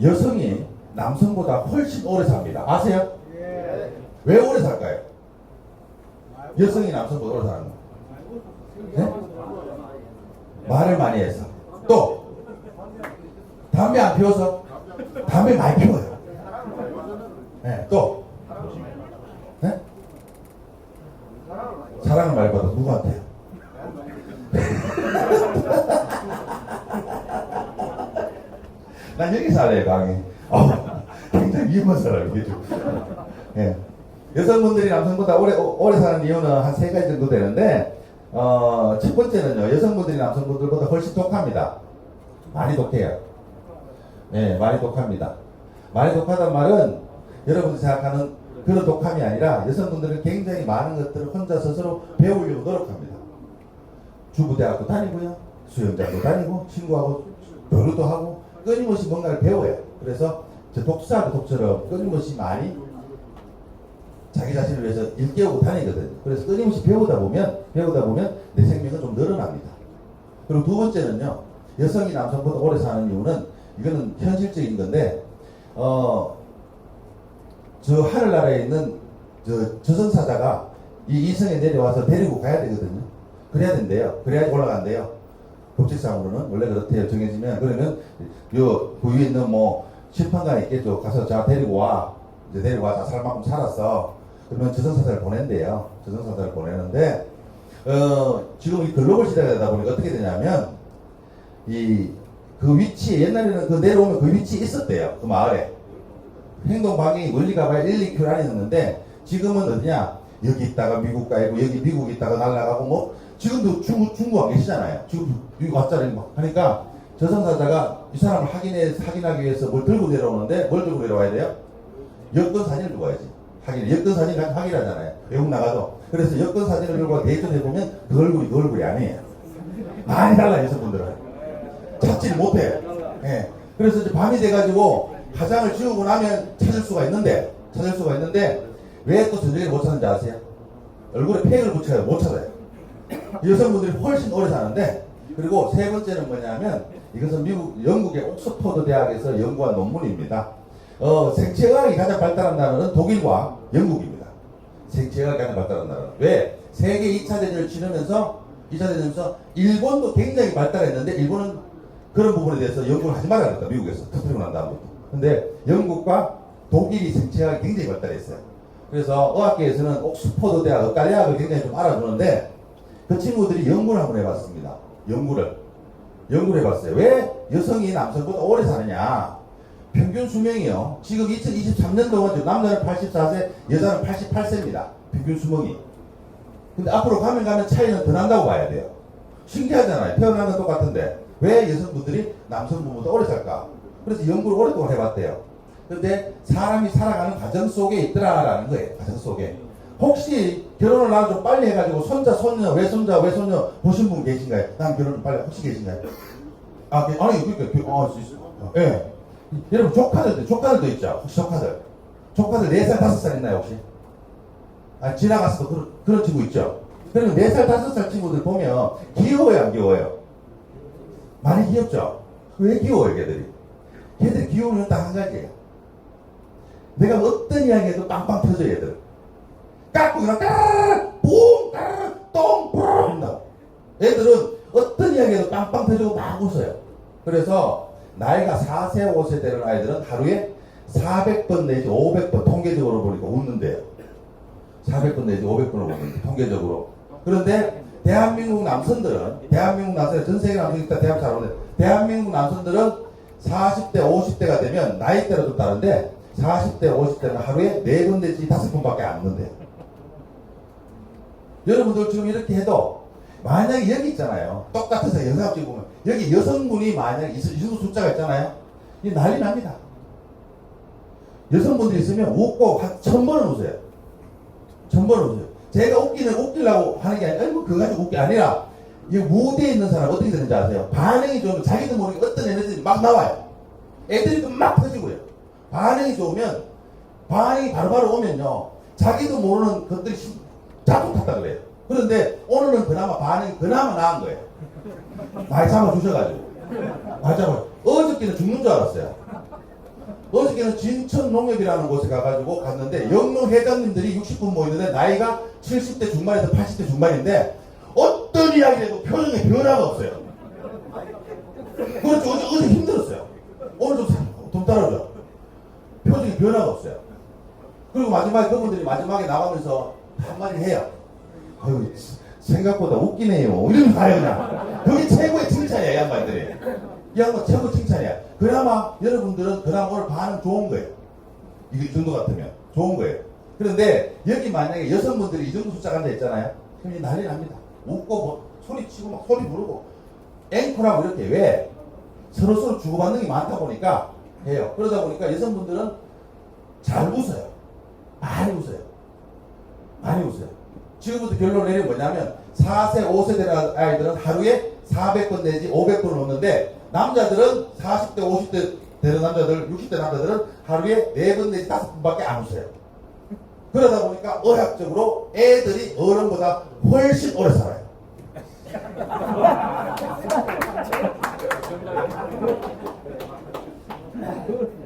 여성이 남성보다 훨씬 오래 삽니다. 아세요? 왜 오래 살까요? 여성이 남성보다 오래 사는 거. 네? 말을 많이 해서. 또 담배 안 피워서. 담배 많이 피워요. 네, 또 네? 사랑을 많이 받아. 누구한테요? 난 여기 살아요, 강의. 굉장히 위험한 사람이죠. 예. 여성분들이 남성보다 오래 사는 이유는 한 3가지 정도 되는데, 첫 번째는요, 여성분들이 남성분들보다 훨씬 독합니다. 많이 독해요. 예, 많이 독합니다. 많이 독하단 말은 여러분이 생각하는 그런 독함이 아니라 여성분들은 굉장히 많은 것들을 혼자 스스로 배우려고 노력합니다. 주부대학도 다니고요, 수영장도 다니고, 친구하고 교류도 하고, 끊임없이 뭔가를 배워요. 그래서 저 독사하고 독처럼 끊임없이 많이 자기 자신을 위해서 일깨우고 다니거든요. 그래서 끊임없이 배우다 보면 내 생명은 좀 늘어납니다. 그리고 두 번째는요, 여성이 남성보다 오래 사는 이유는, 이거는 현실적인 건데, 저 하늘나라에 있는 저승사자가 이 이성에 내려와서 데리고 가야 되거든요. 그래야 된대요. 그래야 올라간대요. 법칙상으로는 원래 그렇대요. 정해지면. 그러면 그 위에 있는 심판관이 있겠죠. 가서 자 데리고 와. 이제 데리고 와서 살 만큼 살았어. 그러면 저승사자를 보낸대요. 저승사자를 보내는데 지금 이 글로벌 시대가 되다 보니까 어떻게 되냐면 그 위치에 옛날에는 그 내려오면 그 위치에 있었대요. 그 마을에. 행동 방향이 멀리 가봐야 1, 2km 안에 있는데 지금은 어디냐? 여기 있다가 미국 가고 여기 미국 있다가 날아가고 지금도 중국 안 계시잖아요. 지금 여기 왔잖아요. 하니까 저승사자가 이 사람을 확인하기 위해서 뭘 들고 내려오는데 뭘 들고 내려와야 돼요? 여권 사진을 들고 와야지. 여권 사진 확인하잖아요. 외국 나가도. 그래서 여권 사진을 들고 대전해 보면 그 얼굴이 아니에요. 많이 달라요, 여성분들은. 찾지를 못해. 예. 그래서 이제 밤이 돼가지고 화장을 지우고 나면 찾을 수가 있는데 왜 또 저녁에 못 찾는지 아세요? 얼굴에 팩을 붙여요. 못 찾아요. 여성분들이 훨씬 오래 사는데, 그리고 세 번째는 뭐냐면 이것은 영국의 옥스퍼드 대학에서 연구한 논문입니다. 생체과학이 가장 발달한 나라는 독일과 영국입니다. 생체과학이 가장 발달한 나라는. 왜? 세계 2차 대전을 치르면서 일본도 굉장히 발달했는데 일본은 그런 부분에 대해서 연구를 하지 말아야 했다. 미국에서 터뜨리고 난 다음부터. 근데 영국과 독일이 생체학이 굉장히 발달했어요. 그래서 의학계에서는 옥스퍼드 대학, 의과대학을 굉장히 좀 알아주는데 그 친구들이 연구를 한번 해봤습니다. 연구를 해봤어요. 왜 여성이 남성보다 오래 사느냐? 평균 수명이요. 지금 2023년도 남자는 84세, 여자는 88세입니다. 평균 수명이. 근데 앞으로 가면 차이는 더 난다고 봐야 돼요. 신기하잖아요. 태어난 건 똑같은데 왜 여성분들이 남성분보다 오래 살까? 그래서 연구를 오랫동안 해봤대요. 근데 사람이 살아가는 과정 속에 있더라라는 거예요. 과정 속에. 혹시 결혼을 나도 좀 빨리 해가지고 손자, 손녀, 외손자, 외손녀 보신 분 계신가요? 난 결혼 좀 빨리 혹시 계신가요? 예. 여러분 조카들도 있죠. 혹시 조카들 4살, 5살 있나요 혹시? 지나갔어도 그런 친구 있죠. 그러면 4살, 5살 친구들 보면 귀여워요, 안 귀여워요? 많이 귀엽죠? 왜 귀여워요, 걔들이 귀여운 이유는 딱 한 가지예요. 내가 어떤 이야기 해도 빵빵 터져, 얘들. 깎고 그냥 까르르 뿡 까르르 똥 뿡 한다. 애들은 어떤 이야기 해도 빵빵 터지고 막 웃어요. 그래서 나이가 4세, 5세 되는 아이들은 하루에 400번 내지 500번 통계적으로 보니까 웃는데요. 400번 내지 500번을 웃는데 통계적으로. 그런데 대한민국 남성들은 전 세계 남성이 있다 대학 잘 오는데 대한민국 남성들은 40대, 50대가 되면 나이대로 좀 다른데 40대, 50대는 하루에 4번 내지 5번밖에 안 웃는데요. 여러분들 지금 이렇게 해도 만약에 여기 있잖아요. 똑같아서 영상을 보면 여기 여성분이 만약에 이 정도 숫자가 있잖아요. 이 난리 납니다. 여성분들이 있으면 웃고 한 1000번은 웃어요. 1000번은 웃어요. 제가 웃기려고 하는 게 아니라 그거 가지고 웃기 아니라 이 무대에 있는 사람 어떻게 되는지 아세요? 반응이 좋으면 자기도 모르게 어떤 에너지들이 막 나와요. 애들이 막 터지고요. 반응이 좋으면 반응이 바로바로 오면요. 자기도 모르는 것들이 자꾸 탔다 그래요. 그런데 오늘은 반응이 그나마 나은 거예요. 많이 잡아주셔가지고. 어저께는 죽는 줄 알았어요. 어저께는 진천농협이라는 곳에 가가지고 갔는데 영농 회장님들이 60분 모이는데 나이가 70대 중반에서 80대 중반인데 어떤 이야기를 해도 표정에 변화가 없어요. 그렇죠. 어제 힘들었어요. 오늘 좀 따라오죠. 표정에 변화가 없어요. 그리고 마지막에 그분들이 마지막에 나가면서 한마디 해요. 아유, 생각보다 웃기네요. 이러면서 가요, 그냥. 그게 최고의 칭찬이야, 이 양반들이. 이 양반 최고 칭찬이야. 그나마 여러분들은 그나마 오늘 반응 좋은 거예요. 이 정도 같으면. 좋은 거예요. 그런데 여기 만약에 여성분들이 이 정도 숫자가 앉아있잖아요. 그럼 난리 납니다. 웃고 뭐, 소리치고 막 소리 부르고. 앵콜하고 이렇게 왜? 서로서로 주고받는 게 많다 보니까 해요. 그러다 보니까 여성분들은 잘 웃어요. 많이 웃어요. 많이 웃어요. 지금부터 결론을 내리면 뭐냐면 4세, 5세대 아이들은 하루에 400번 내지 500번을 웃는데 남자들은 40대, 50대 되는 남자들, 60대 남자들은 하루에 4번 내지 5번밖에 안 웃어요. 그러다 보니까 의학적으로 애들이 어른보다 훨씬 오래 살아요.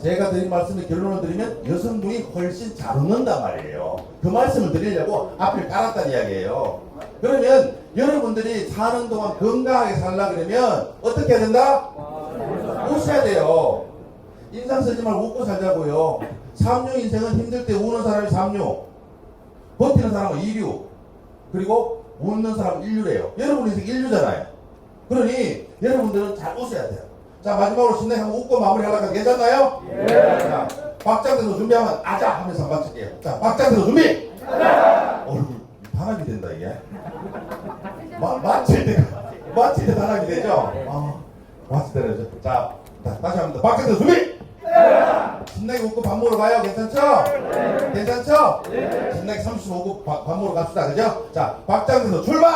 제가 드린 말씀의 결론을 드리면 여성분이 훨씬 잘 웃는단 말이에요. 그 말씀을 드리려고 앞을 깔았다는 이야기예요. 그러면 여러분들이 사는 동안 건강하게 살라 그러면 어떻게 해야 된다? 웃어야 돼요. 인상 쓰지 말고 웃고 살자고요. 삼류 인생은 힘들 때 우는 사람이 삼류, 버티는 사람은 이류, 그리고 웃는 사람은 인류래요. 여러분 인생 인류잖아요. 그러니 여러분들은 잘 웃어야 돼요. 자, 마지막으로 신나게 한번 웃고 마무리하려고 하면 괜찮나요? 예. 자, 박장대소 준비하면 아자 하면서 한번 칠게요. 자, 박장대소 준비! 얼굴 단합이 된다 이게. 맞힐 때 단합이 되죠? 맞힐 때 되죠. 자, 다시 한번 더 박장대소 준비! 신나게 웃고 밥 먹으러 가요. 괜찮죠? 네. 괜찮죠? 네. 신나게 30분 웃고 밥 먹으러 갑시다. 그죠? 자, 박장대소 출발!